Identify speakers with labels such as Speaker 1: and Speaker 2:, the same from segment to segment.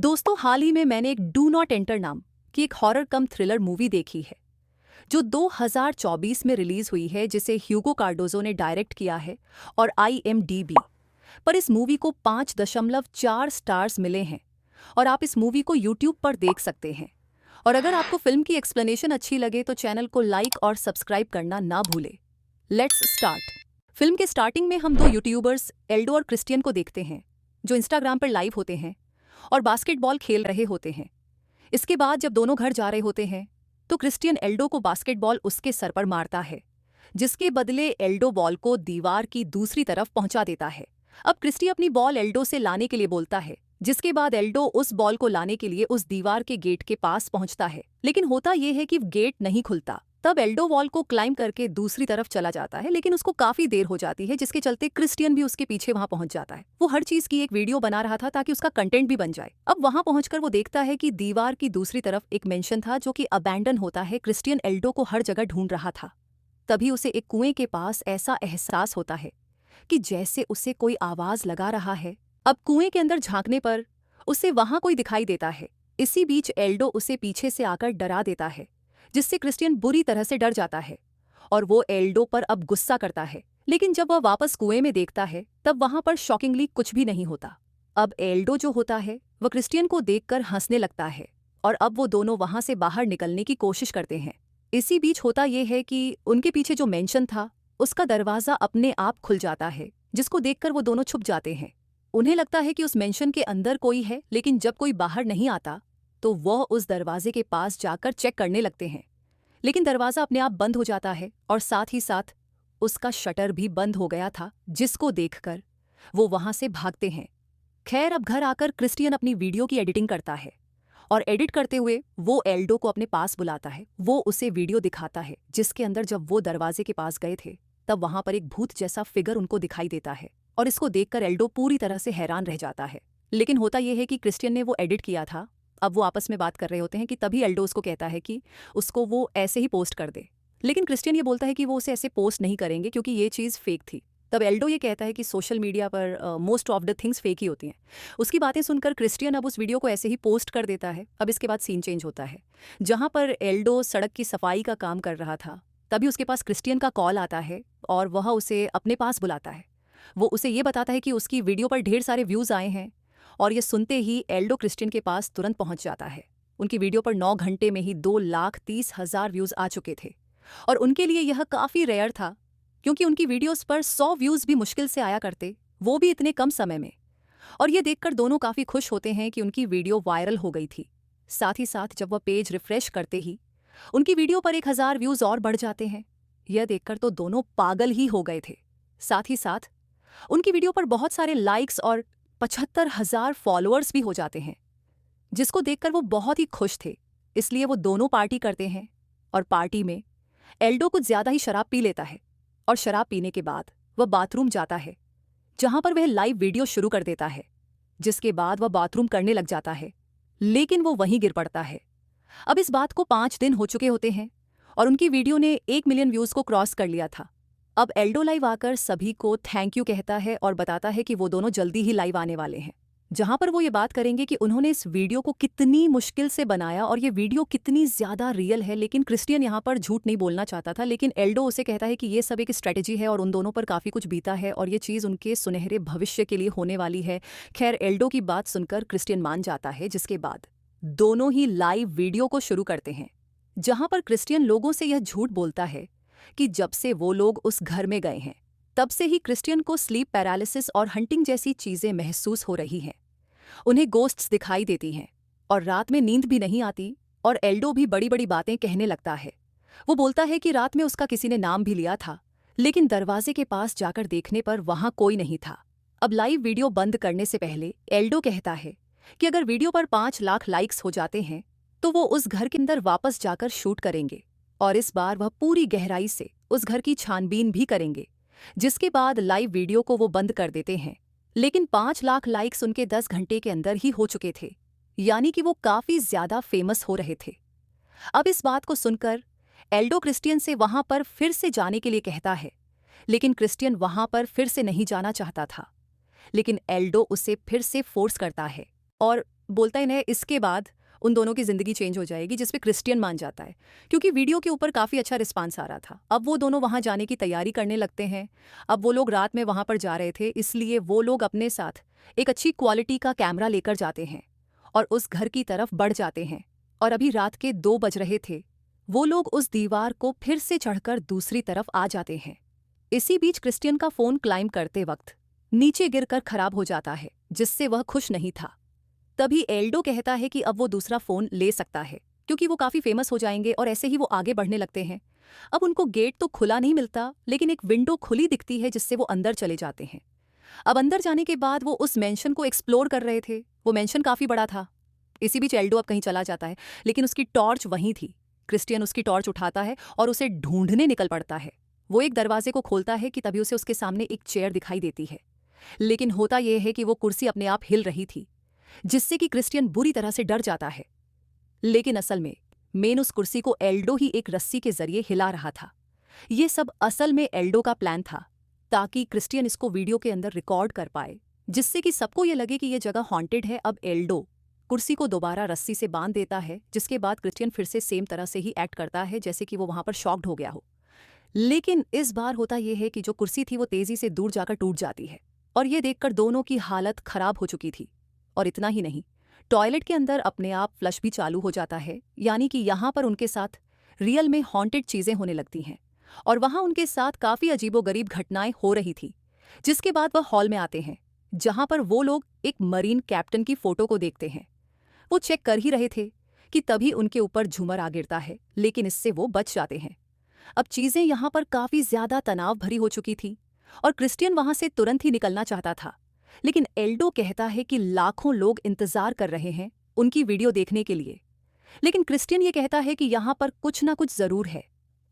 Speaker 1: दोस्तों, हाल ही में मैंने एक डू नॉट एंटर नाम की एक हॉरर कम थ्रिलर मूवी देखी है जो 2024 में रिलीज हुई है, जिसे ह्यूगो कार्डोजो ने डायरेक्ट किया है और IMDb पर इस मूवी को 5.4 स्टार्स मिले हैं और आप इस मूवी को YouTube पर देख सकते हैं। और अगर आपको फिल्म की एक्सप्लेनेशन अच्छी लगे तो चैनल को लाइक और सब्सक्राइब करना ना भूले। Let's start. फिल्म के स्टार्टिंग में हम दो यूट्यूबर्स एल्डो और क्रिस्टियन को देखते हैं जो इंस्टाग्राम पर लाइव होते हैं और बास्केटबॉल खेल रहे होते हैं। इसके बाद जब दोनों घर जा रहे होते हैं तो क्रिस्टियन एल्डो को बास्केटबॉल उसके सर पर मारता है, जिसके बदले एल्डो बॉल को दीवार की दूसरी तरफ पहुंचा देता है। अब क्रिस्टी अपनी बॉल एल्डो से लाने के लिए बोलता है, जिसके बाद एल्डो उस बॉल को लाने के लिए उस दीवार के गेट के पास पहुंचता है, लेकिन होता यह है कि गेट नहीं खुलता। तब एल्डो वॉल को क्लाइंब करके दूसरी तरफ चला जाता है, लेकिन उसको काफी देर हो जाती है, जिसके चलते क्रिस्टियन भी उसके पीछे वहां पहुंच जाता है। वो हर चीज की एक वीडियो बना रहा था ताकि उसका कंटेंट भी बन जाए। अब वहां पहुंचकर वो देखता है कि दीवार की दूसरी तरफ एक मेंशन था जो कि अबैंडन होता है। क्रिस्टियन एल्डो को हर जगह ढूंढ रहा था। तभी उसे एक कुएं के पास ऐसा एहसास होता है कि जैसे उसे कोई आवाज लगा रहा है। अब कुएं के अंदर झांकने पर उसे वहां कोई दिखाई देता है। इसी बीच एल्डो उसे पीछे से आकर डरा देता है, जिससे क्रिस्टियन बुरी तरह से डर जाता है और वो एल्डो पर अब गुस्सा करता है। लेकिन जब वह वापस कुएं में देखता है तब वहां पर शॉकिंगली कुछ भी नहीं होता। अब एल्डो जो होता है वह क्रिस्टियन को देखकर हंसने लगता है और अब वो दोनों वहां से बाहर निकलने की कोशिश करते हैं। इसी बीच होता यह है कि उनके पीछे जो मेंशन था उसका दरवाजा अपने आप खुल जाता है, जिसको देखकर वो दोनों छुप जाते हैं। उन्हें लगता है कि उस मेंशन के अंदर कोई है, लेकिन जब कोई बाहर नहीं आता तो वह उस दरवाजे के पास जाकर चेक करने लगते हैं, लेकिन दरवाजा अपने आप बंद हो जाता है और साथ ही साथ उसका शटर भी बंद हो गया था, जिसको देखकर वो वहां से भागते हैं। खैर, अब घर आकर क्रिस्टियन अपनी वीडियो की एडिटिंग करता है और एडिट करते हुए वो एल्डो को अपने पास बुलाता है। वो उसे वीडियो दिखाता है जिसके अंदर जब वो दरवाजे के पास गए थे तब वहां पर एक भूत जैसा फिगर उनको दिखाई देता है और इसको देखकर एल्डो पूरी तरह से हैरान रह जाता है। लेकिन होता यह है कि क्रिस्टियन ने वो एडिट किया था। अब वो आपस में बात कर रहे होते हैं कि तभी एल्डो उसको कहता है कि उसको वो ऐसे ही पोस्ट कर दे, लेकिन क्रिस्टियन ये बोलता है कि वो उसे ऐसे पोस्ट नहीं करेंगे क्योंकि ये चीज़ फेक थी। तब एल्डो ये कहता है कि सोशल मीडिया पर most of the things fake ही होती हैं। उसकी बातें सुनकर क्रिस्टियन अब उस वीडियो को ऐसे ही पोस्ट कर देता है। अब इसके बाद सीन चेंज होता है, जहाँ पर एल्डो सड़क की सफाई का काम कर रहा था। तभी उसके पास क्रिस्टियन का कॉल आता है और वह उसे अपने पास बुलाता है। वो उसे ये बताता है कि उसकी वीडियो पर ढेर सारे व्यूज़ आए हैं और ये सुनते ही एल्डो क्रिस्टियन के पास तुरंत पहुंच जाता है। उनकी वीडियो पर 9 घंटे में ही 2,30,000 व्यूज़ आ चुके थे और उनके लिए यह काफ़ी रेयर था, क्योंकि उनकी वीडियोस पर 100 व्यूज़ भी मुश्किल से आया करते, वो भी इतने कम समय में। और ये देखकर दोनों काफ़ी खुश होते हैं कि उनकी वीडियो वायरल हो गई थी। साथ ही साथ जब वह पेज रिफ्रेश करते ही उनकी वीडियो पर 1,000 व्यूज़ और बढ़ जाते हैं। यह देखकर तो दोनों पागल ही हो गए थे। साथ ही साथ उनकी वीडियो पर बहुत सारे लाइक्स और 75,000 फॉलोअर्स भी हो जाते हैं, जिसको देखकर वो बहुत ही खुश थे। इसलिए वो दोनों पार्टी करते हैं और पार्टी में एल्डो कुछ ज़्यादा ही शराब पी लेता है और शराब पीने के बाद वह बाथरूम जाता है, जहां पर वह लाइव वीडियो शुरू कर देता है। जिसके बाद वह बाथरूम करने लग जाता है, लेकिन वो वहीं गिर पड़ता है। अब इस बात को 5 दिन हो चुके होते हैं और उनकी वीडियो ने 1 मिलियन व्यूज़ को क्रॉस कर लिया था। अब एल्डो लाइव आकर सभी को थैंक यू कहता है और बताता है कि वो दोनों जल्दी ही लाइव आने वाले हैं, जहां पर वो ये बात करेंगे कि उन्होंने इस वीडियो को कितनी मुश्किल से बनाया और ये वीडियो कितनी ज़्यादा रियल है। लेकिन क्रिस्टियन यहाँ पर झूठ नहीं बोलना चाहता था, लेकिन एल्डो उसे कहता है कि ये सब एक स्ट्रेटेजी है और उन दोनों पर काफ़ी कुछ बीता है और ये चीज़ उनके सुनहरे भविष्य के लिए होने वाली है। खैर, एल्डो की बात सुनकर क्रिस्टियन मान जाता है, जिसके बाद दोनों ही लाइव वीडियो को शुरू करते हैं, जहां पर क्रिस्टियन लोगों से यह झूठ बोलता है कि जब से वो लोग उस घर में गए हैं तब से ही क्रिस्टियन को स्लीप पैरालिसिस और हंटिंग जैसी चीज़ें महसूस हो रही हैं। उन्हें गोस्ट्स दिखाई देती हैं और रात में नींद भी नहीं आती और एल्डो भी बड़ी बड़ी बातें कहने लगता है। वो बोलता है कि रात में उसका किसी ने नाम भी लिया था, लेकिन दरवाजे के पास जाकर देखने पर वहां कोई नहीं था। अब लाइव वीडियो बंद करने से पहले एल्डो कहता है कि अगर वीडियो पर 5 लाख लाइक्स हो जाते हैं तो वो उस घर के अंदर वापस जाकर शूट करेंगे और इस बार वह पूरी गहराई से उस घर की छानबीन भी करेंगे। जिसके बाद लाइव वीडियो को वो बंद कर देते हैं, लेकिन 5 लाख लाइक्स उनके 10 घंटे के अंदर ही हो चुके थे, यानी कि वो काफ़ी ज़्यादा फेमस हो रहे थे। अब इस बात को सुनकर एल्डो क्रिस्टियन से वहां पर फिर से जाने के लिए कहता है, लेकिन क्रिस्टियन वहां पर फिर से नहीं जाना चाहता था। लेकिन एल्डो उसे फिर से फोर्स करता है और बोलता है इसके बाद उन दोनों की ज़िंदगी चेंज हो जाएगी, जिस पे क्रिस्टियन मान जाता है क्योंकि वीडियो के ऊपर काफ़ी अच्छा रिस्पांस आ रहा था। अब वो दोनों वहाँ जाने की तैयारी करने लगते हैं। अब वो लोग रात में वहाँ पर जा रहे थे, इसलिए वो लोग अपने साथ एक अच्छी क्वालिटी का कैमरा लेकर जाते हैं और उस घर की तरफ बढ़ जाते हैं। और अभी रात के 2 बज रहे थे। वो लोग उस दीवार को फिर से चढ़कर दूसरी तरफ आ जाते हैं। इसी बीच क्रिस्टियन का फ़ोन क्लाइंब करते वक्त नीचे गिरकर खराब हो जाता है, जिससे वह खुश नहीं था। तभी एल्डो कहता है कि अब वो दूसरा फ़ोन ले सकता है क्योंकि वो काफ़ी फेमस हो जाएंगे, और ऐसे ही वो आगे बढ़ने लगते हैं। अब उनको गेट तो खुला नहीं मिलता, लेकिन एक विंडो खुली दिखती है जिससे वो अंदर चले जाते हैं। अब अंदर जाने के बाद वो उस मेंशन को एक्सप्लोर कर रहे थे। वो मेंशन काफ़ी बड़ा था। इसी बीच एल्डो अब कहीं चला जाता है, लेकिन उसकी टॉर्च वहीं थी। क्रिस्टियन उसकी टॉर्च उठाता है और उसे ढूंढने निकल पड़ता है। वो एक दरवाजे को खोलता है कि तभी उसे उसके सामने एक चेयर दिखाई देती है, लेकिन होता यह है कि वो कुर्सी अपने आप हिल रही थी, जिससे कि क्रिस्टियन बुरी तरह से डर जाता है। लेकिन असल में मेन उस कुर्सी को एल्डो ही एक रस्सी के जरिए हिला रहा था। ये सब असल में एल्डो का प्लान था, ताकि क्रिस्टियन इसको वीडियो के अंदर रिकॉर्ड कर पाए, जिससे कि सबको ये लगे कि ये जगह हॉन्टेड है। अब एल्डो कुर्सी को दोबारा रस्सी से बांध देता है, जिसके बाद क्रिस्टियन फिर से सेम तरह से ही एक्ट करता है जैसे कि वो वहां पर शॉक्ड हो गया हो। लेकिन इस बार होता यह है कि जो कुर्सी थी वो तेजी से दूर जाकर टूट जाती है, और ये देखकर दोनों की हालत खराब हो चुकी थी। और इतना ही नहीं, टॉयलेट के अंदर अपने आप फ्लश भी चालू हो जाता है, यानी कि यहाँ पर उनके साथ रियल में हॉन्टेड चीजें होने लगती हैं। और वहाँ उनके साथ काफ़ी अजीबोगरीब घटनाएं हो रही थी। जिसके बाद वह हॉल में आते हैं, जहाँ पर वो लोग एक मरीन कैप्टन की फोटो को देखते हैं। वो चेक कर ही रहे थे कि तभी उनके ऊपर झूमर आ गिरता है, लेकिन इससे वो बच जाते हैं। अब चीज़ें यहाँ पर काफ़ी ज़्यादा तनाव भरी हो चुकी थी, और क्रिस्टियन वहाँ से तुरंत ही निकलना चाहता था। लेकिन एल्डो कहता है कि लाखों लोग इंतज़ार कर रहे हैं उनकी वीडियो देखने के लिए। लेकिन क्रिस्टियन ये कहता है कि यहाँ पर कुछ ना कुछ ज़रूर है,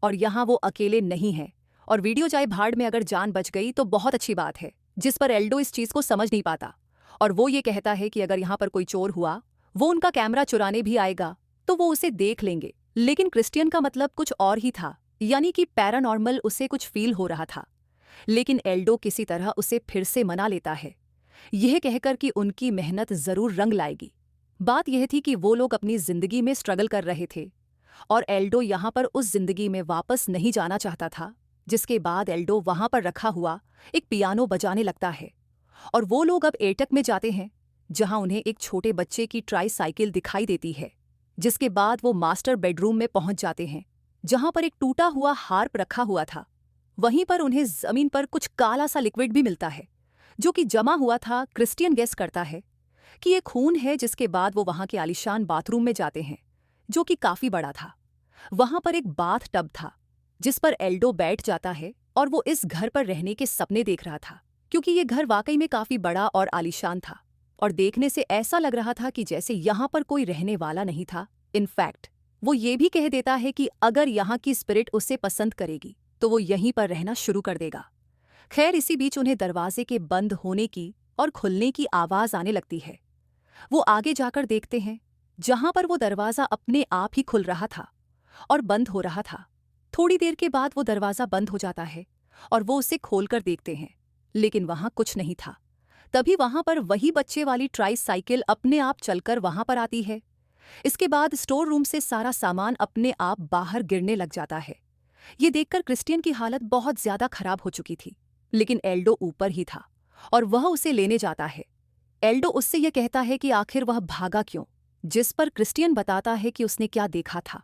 Speaker 1: और यहाँ वो अकेले नहीं है, और वीडियो जाए भाड़ में, अगर जान बच गई तो बहुत अच्छी बात है। जिस पर एल्डो इस चीज़ को समझ नहीं पाता, और वो ये कहता है कि अगर यहाँ पर कोई चोर हुआ, वो उनका कैमरा चुराने भी आएगा तो वो उसे देख लेंगे। लेकिन क्रिस्टियन का मतलब कुछ और ही था, यानी कि पैरानॉर्मल उसे कुछ फील हो रहा था। लेकिन एल्डो किसी तरह उसे फिर से मना लेता है, यह कहकर कि उनकी मेहनत जरूर रंग लाएगी। बात यह थी कि वो लोग अपनी जिंदगी में स्ट्रगल कर रहे थे, और एल्डो यहाँ पर उस जिंदगी में वापस नहीं जाना चाहता था। जिसके बाद एल्डो वहाँ पर रखा हुआ एक पियानो बजाने लगता है, और वो लोग अब एटक में जाते हैं, जहाँ उन्हें एक छोटे बच्चे की ट्राई साइकिल दिखाई देती है। जिसके बाद वो मास्टर बेडरूम में पहुंच जाते हैं, जहाँ पर एक टूटा हुआ हार्प रखा हुआ था। वहीं पर उन्हें जमीन पर कुछ काला सा लिक्विड भी मिलता है, जो कि जमा हुआ था। क्रिस्टियन गेस करता है कि ये खून है। जिसके बाद वो वहाँ के आलीशान बाथरूम में जाते हैं, जो कि काफ़ी बड़ा था। वहाँ पर एक बाथ टब था, जिस पर एल्डो बैठ जाता है, और वो इस घर पर रहने के सपने देख रहा था, क्योंकि ये घर वाकई में काफ़ी बड़ा और आलीशान था, और देखने से ऐसा लग रहा था कि जैसे यहाँ पर कोई रहने वाला नहीं था। इनफैक्ट वो ये भी कह देता है कि अगर यहाँ की स्पिरिट उसे पसंद करेगी तो वो यहीं पर रहना शुरू कर देगा। खैर, इसी बीच उन्हें दरवाजे के बंद होने की और खुलने की आवाज़ आने लगती है। वो आगे जाकर देखते हैं, जहाँ पर वो दरवाज़ा अपने आप ही खुल रहा था और बंद हो रहा था। थोड़ी देर के बाद वो दरवाज़ा बंद हो जाता है, और वो उसे खोलकर देखते हैं, लेकिन वहाँ कुछ नहीं था। तभी वहाँ पर वही बच्चे वाली ट्राई साइकिल अपने आप चलकर वहाँ पर आती है। इसके बाद स्टोर रूम से सारा सामान अपने आप बाहर गिरने लग जाता है। ये देखकर क्रिस्टियन की हालत बहुत ज्यादा खराब हो चुकी थी, लेकिन एल्डो ऊपर ही था, और वह उसे लेने जाता है। एल्डो उससे यह कहता है कि आखिर वह भागा क्यों, जिस पर क्रिस्टियन बताता है कि उसने क्या देखा था।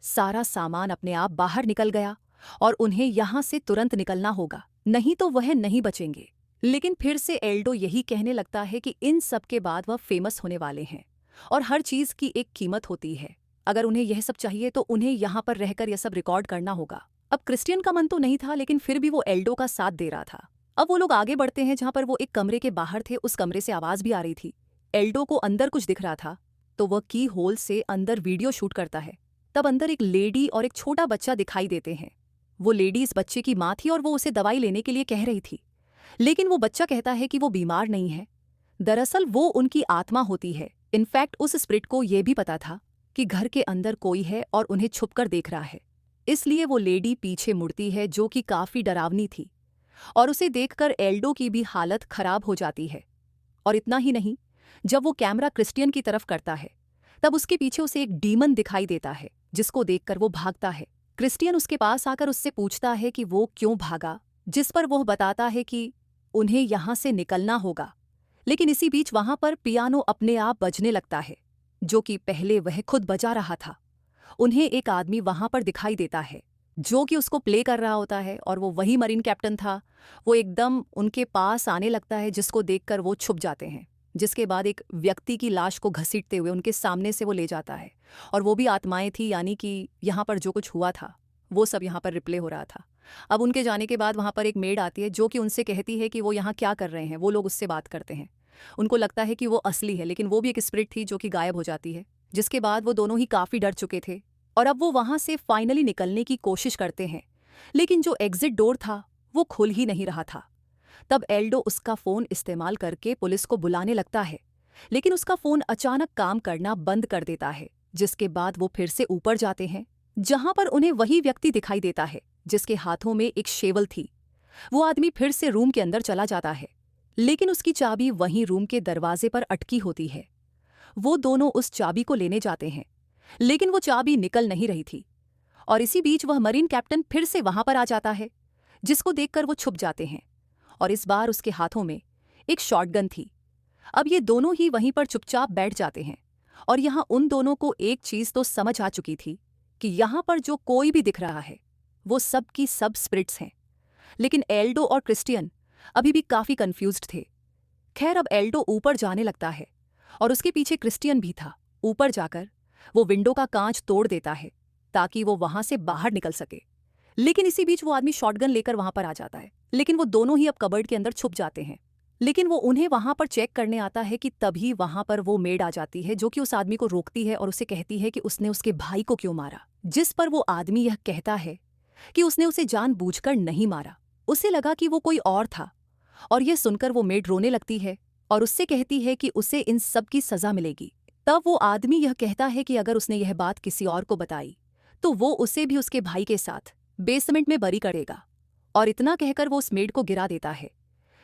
Speaker 1: सारा सामान अपने आप बाहर निकल गया, और उन्हें यहाँ से तुरंत निकलना होगा, नहीं तो वह नहीं बचेंगे। लेकिन फिर से एल्डो यही कहने लगता है कि इन सब के बाद वह फेमस होने वाले हैं, और हर चीज़ की एक कीमत होती है। अगर उन्हें यह सब चाहिए तो उन्हें यहाँ पर रहकर यह सब रिकॉर्ड करना होगा। अब क्रिस्टियन का मन तो नहीं था, लेकिन फिर भी वो एल्डो का साथ दे रहा था। अब वो लोग आगे बढ़ते हैं, जहाँ पर वो एक कमरे के बाहर थे। उस कमरे से आवाज़ भी आ रही थी। एल्डो को अंदर कुछ दिख रहा था, तो वह की होल से अंदर वीडियो शूट करता है। तब अंदर एक लेडी और एक छोटा बच्चा दिखाई देते हैं। वो लेडी इस बच्चे की माँ थी, और वो उसे दवाई लेने के लिए कह रही थी, लेकिन वो बच्चा कहता है कि वो बीमार नहीं है। दरअसल वो उनकी आत्मा होती है। इनफैक्ट उस स्पिरिट को यह भी पता था कि घर के अंदर कोई है और उन्हें छुपकर देख रहा है। इसलिए वो लेडी पीछे मुड़ती है, जो कि काफ़ी डरावनी थी, और उसे देखकर एल्डो की भी हालत खराब हो जाती है। और इतना ही नहीं, जब वो कैमरा क्रिस्टियन की तरफ करता है तब उसके पीछे उसे एक डीमन दिखाई देता है, जिसको देखकर वो भागता है। क्रिस्टियन उसके पास आकर उससे पूछता है कि वो क्यों भागा, जिस पर वो बताता है कि उन्हें यहाँ से निकलना होगा। लेकिन इसी बीच वहां पर पियानो अपने आप बजने लगता है, जो कि पहले वह खुद बजा रहा था। उन्हें एक आदमी वहां पर दिखाई देता है जो कि उसको प्ले कर रहा होता है, और वो वही मरीन कैप्टन था। वो एकदम उनके पास आने लगता है, जिसको देखकर वो छुप जाते हैं। जिसके बाद एक व्यक्ति की लाश को घसीटते हुए उनके सामने से वो ले जाता है, और वो भी आत्माएं थी, यानी कि यहाँ पर जो कुछ हुआ था वो सब यहाँ पर रिप्ले हो रहा था। अब उनके जाने के बाद वहाँ पर एक मेड आती है जो कि उनसे कहती है कि वो यहाँ क्या कर रहे हैं। वो लोग उससे बात करते हैं, उनको लगता है कि वो असली है, लेकिन वो भी एक स्पिरिट थी जो कि गायब हो जाती है। जिसके बाद वो दोनों ही काफ़ी डर चुके थे, और अब वो वहाँ से फाइनली निकलने की कोशिश करते हैं, लेकिन जो एग्जिट डोर था वो खुल ही नहीं रहा था। तब एल्डो उसका फ़ोन इस्तेमाल करके पुलिस को बुलाने लगता है, लेकिन उसका फ़ोन अचानक काम करना बंद कर देता है। जिसके बाद वो फिर से ऊपर जाते हैं, जहां पर उन्हें वही व्यक्ति दिखाई देता है जिसके हाथों में एक शेवल थी। वो आदमी फिर से रूम के अंदर चला जाता है, लेकिन उसकी चाबी वहीं रूम के दरवाजे पर अटकी होती है। वो दोनों उस चाबी को लेने जाते हैं, लेकिन वो चाबी निकल नहीं रही थी। और इसी बीच वह मरीन कैप्टन फिर से वहां पर आ जाता है, जिसको देखकर वो छुप जाते हैं, और इस बार उसके हाथों में एक शॉटगन थी। अब ये दोनों ही वहीं पर चुपचाप बैठ जाते हैं, और यहाँ उन दोनों को एक चीज़ तो समझ आ चुकी थी कि यहाँ पर जो कोई भी दिख रहा है वो सब की सब स्पिरिट्स हैं। लेकिन एल्डो और क्रिस्टियन अभी भी काफ़ी कंफ्यूज्ड थे। खैर, अब एल्डो ऊपर जाने लगता है, और उसके पीछे क्रिस्टियन भी था। ऊपर जाकर वो विंडो का कांच तोड़ देता है ताकि वो वहां से बाहर निकल सके। लेकिन इसी बीच वो आदमी शॉटगन लेकर वहां पर आ जाता है, लेकिन वो दोनों ही अब कबर्ड के अंदर छुप जाते हैं। लेकिन वो उन्हें वहां पर चेक करने आता है कि तभी वहां पर वो मेड आ जाती है, जो कि उस आदमी को रोकती है और उसे कहती है कि उसने उसके भाई को क्यों मारा। जिस पर वो आदमी यह कहता है कि उसने उसे जानबूझकर नहीं मारा, उसे लगा कि वो कोई और था। और यह सुनकर वो मेड रोने लगती है और उससे कहती है कि उसे इन सब की सजा मिलेगी। तब वो आदमी यह कहता है कि अगर उसने यह बात किसी और को बताई तो वो उसे भी उसके भाई के साथ बेसमेंट में बरी करेगा। और इतना कहकर वो उस मेड को गिरा देता है।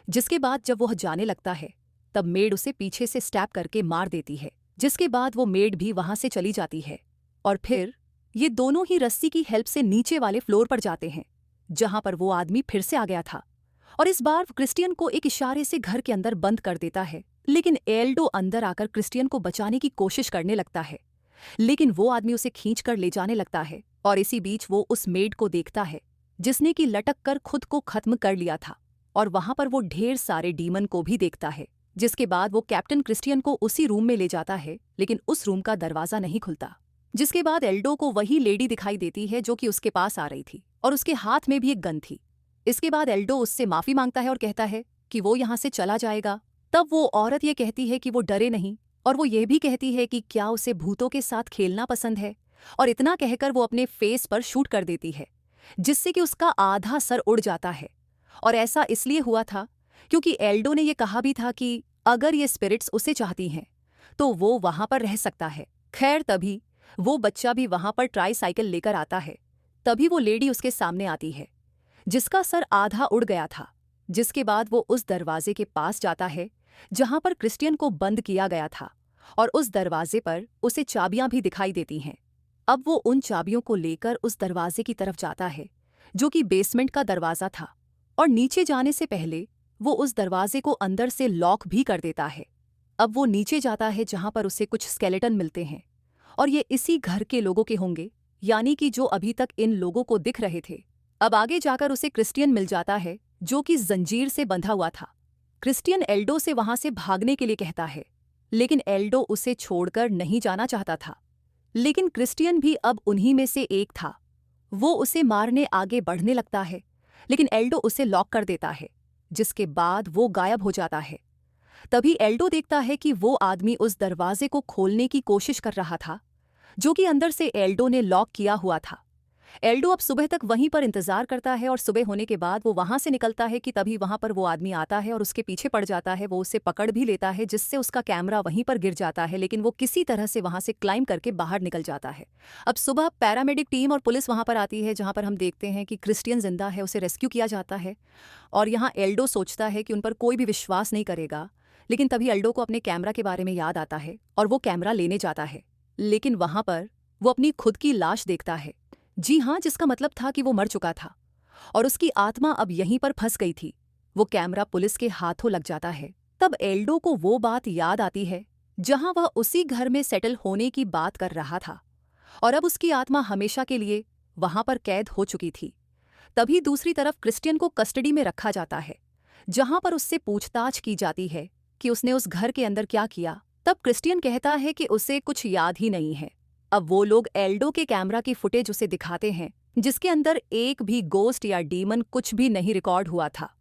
Speaker 1: जिसके बाद जब वह जाने लगता है तब मेड उसे पीछे से स्टैप करके मार देती है। जिसके बाद वो मेड भी वहां से चली जाती है, और फिर ये दोनों ही रस्सी की हेल्प से नीचे वाले फ्लोर पर जाते हैं, जहां पर वो आदमी फिर से आ गया था। और इस बार क्रिस्टियन को एक इशारे से घर के अंदर बंद कर देता है। लेकिन एल्डो अंदर आकर क्रिस्टियन को बचाने की कोशिश करने लगता है, लेकिन वो आदमी उसे खींच कर ले जाने लगता है। और इसी बीच वो उस मेड को देखता है जिसने कि लटक कर खुद को खत्म कर लिया था, और वहां पर वो ढेर सारे डीमन को भी देखता है। जिसके बाद वो कैप्टन क्रिस्टियन को उसी रूम में ले जाता है, लेकिन उस रूम का दरवाजा नहीं खुलता। जिसके बाद एल्डो को वही लेडी दिखाई देती है जो कि उसके पास आ रही थी, और उसके हाथ में भी एक गन थी। इसके बाद एल्डो उससे माफी मांगता है और कहता है कि वो यहाँ से चला जाएगा। तब वो औरत ये कहती है कि वो डरे नहीं, और वो ये भी कहती है कि क्या उसे भूतों के साथ खेलना पसंद है। और इतना कहकर वो अपने फेस पर शूट कर देती है, जिससे कि उसका आधा सर उड़ जाता है। और ऐसा इसलिए हुआ था क्योंकि एल्डो ने यह कहा भी था कि अगर ये स्पिरिट्स उसे चाहती हैं तो वो वहां पर रह सकता है। खैर, तभी वो बच्चा भी वहां पर ट्राईसाइकिल लेकर आता है। तभी वो लेडी उसके सामने आती है जिसका सर आधा उड़ गया था। जिसके बाद वो उस दरवाजे के पास जाता है जहां पर क्रिस्टियन को बंद किया गया था, और उस दरवाजे पर उसे चाबियां भी दिखाई देती हैं। अब वो उन चाबियों को लेकर उस दरवाजे की तरफ जाता है जो कि बेसमेंट का दरवाजा था, और नीचे जाने से पहले वो उस दरवाजे को अंदर से लॉक भी कर देता है। अब वो नीचे जाता है जहां पर उसे कुछ स्केलेटन मिलते हैं, और ये इसी घर के लोगों के होंगे, यानी कि जो अभी तक इन लोगों को दिख रहे थे। अब आगे जाकर उसे क्रिस्टियन मिल जाता है जो कि जंजीर से बंधा हुआ था। क्रिस्टियन एल्डो से वहां से भागने के लिए कहता है, लेकिन एल्डो उसे छोड़कर नहीं जाना चाहता था। लेकिन क्रिस्टियन भी अब उन्हीं में से एक था। वो उसे मारने आगे बढ़ने लगता है, लेकिन एल्डो उसे लॉक कर देता है। जिसके बाद वो गायब हो जाता है। तभी एल्डो देखता है कि वो आदमी उस दरवाजे को खोलने की कोशिश कर रहा था जो कि अंदर से एल्डो ने लॉक किया हुआ था। एल्डो अब सुबह तक वहीं पर इंतजार करता है, और सुबह होने के बाद वो वहां से निकलता है कि तभी वहां पर वो आदमी आता है और उसके पीछे पड़ जाता है। वो उसे पकड़ भी लेता है, जिससे उसका कैमरा वहीं पर गिर जाता है, लेकिन वो किसी तरह से वहां से क्लाइम करके बाहर निकल जाता है। अब सुबह पैरामेडिक टीम और पुलिस वहां पर आती है, जहां पर हम देखते हैं कि क्रिस्टियन जिंदा है, उसे रेस्क्यू किया जाता है। और यहाँ एल्डो सोचता है कि उन पर कोई भी विश्वास नहीं करेगा, लेकिन तभी एल्डो को अपने कैमरा के बारे में याद आता है और वो कैमरा लेने जाता है। लेकिन वहां पर वो अपनी खुद की लाश देखता है। जी हाँ, जिसका मतलब था कि वो मर चुका था और उसकी आत्मा अब यहीं पर फंस गई थी। वो कैमरा पुलिस के हाथों लग जाता है। तब एल्डो को वो बात याद आती है जहां वह उसी घर में सेटल होने की बात कर रहा था और अब उसकी आत्मा हमेशा के लिए वहां पर कैद हो चुकी थी। तभी दूसरी तरफ क्रिस्टियन को कस्टडी में रखा जाता है, जहां पर उससे पूछताछ की जाती है कि उसने उस घर के अंदर क्या किया। तब क्रिस्टियन कहता है कि उसे कुछ याद ही नहीं है। अब वो लोग एल्डो के कैमरा की फुटेज उसे दिखाते हैं, जिसके अंदर एक भी गोस्ट या डीमन कुछ भी नहीं रिकॉर्ड हुआ था।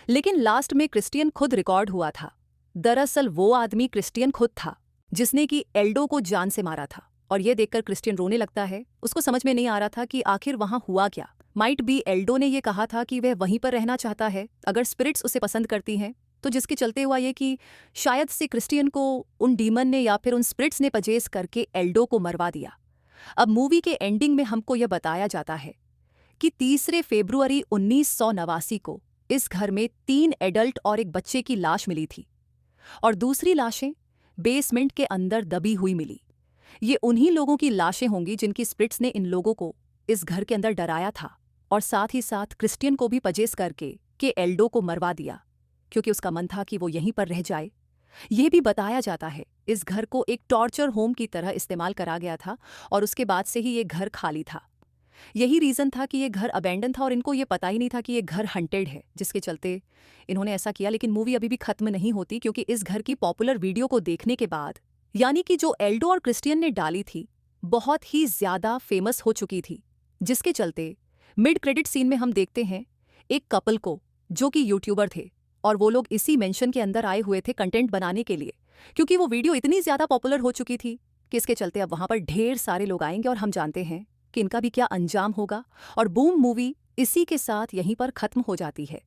Speaker 1: लेकिन लास्ट में क्रिस्टियन खुद रिकॉर्ड हुआ था। दरअसल वो आदमी क्रिस्टियन खुद था, जिसने कि एल्डो को जान से मारा था। और ये देखकर क्रिस्टियन रोने लगता है। उसको समझ में नहीं आ रहा था कि आखिर वहां हुआ क्या। माइट बी एल्डो ने ये कहा था कि वह वहीं पर रहना चाहता है अगर स्पिरिट्स उसे पसंद करती हैं, तो जिसके चलते हुआ ये कि शायद से क्रिस्टियन को उन डीमन ने या फिर उन स्पिरिट्स ने पजेस करके एल्डो को मरवा दिया। अब मूवी के एंडिंग में हमको यह बताया जाता है कि 3 फरवरी 1989 को इस घर में 3 एडल्ट और एक बच्चे की लाश मिली थी और दूसरी लाशें बेसमेंट के अंदर दबी हुई मिली। ये उन्हीं लोगों की लाशें होंगी जिनकी स्पिरिट्स ने इन लोगों को इस घर के अंदर डराया था और साथ ही साथ क्रिस्टियन को भी पजेस करके एल्डो को मरवा दिया, क्योंकि उसका मन था कि वो यहीं पर रह जाए। यह भी बताया जाता है इस घर को एक टॉर्चर होम की तरह इस्तेमाल करा गया था और उसके बाद से ही ये घर खाली था। यही रीज़न था कि ये घर अबेंडन था और इनको ये पता ही नहीं था कि ये घर हंटेड है, जिसके चलते इन्होंने ऐसा किया। लेकिन मूवी अभी भी खत्म नहीं होती, क्योंकि इस घर की पॉपुलर वीडियो को देखने के बाद, यानी कि जो एल्डो और क्रिस्टियन ने डाली थी, बहुत ही ज़्यादा फेमस हो चुकी थी, जिसके चलते मिड क्रेडिट सीन में हम देखते हैं एक कपल को जो कि यूट्यूबर थे और वो लोग इसी मेंशन के अंदर आए हुए थे कंटेंट बनाने के लिए, क्योंकि वो वीडियो इतनी ज़्यादा पॉपुलर हो चुकी थी कि इसके चलते अब वहाँ पर ढेर सारे लोग आएंगे और हम जानते हैं कि इनका भी क्या अंजाम होगा। और बूम मूवी इसी के साथ यहीं पर खत्म हो जाती है।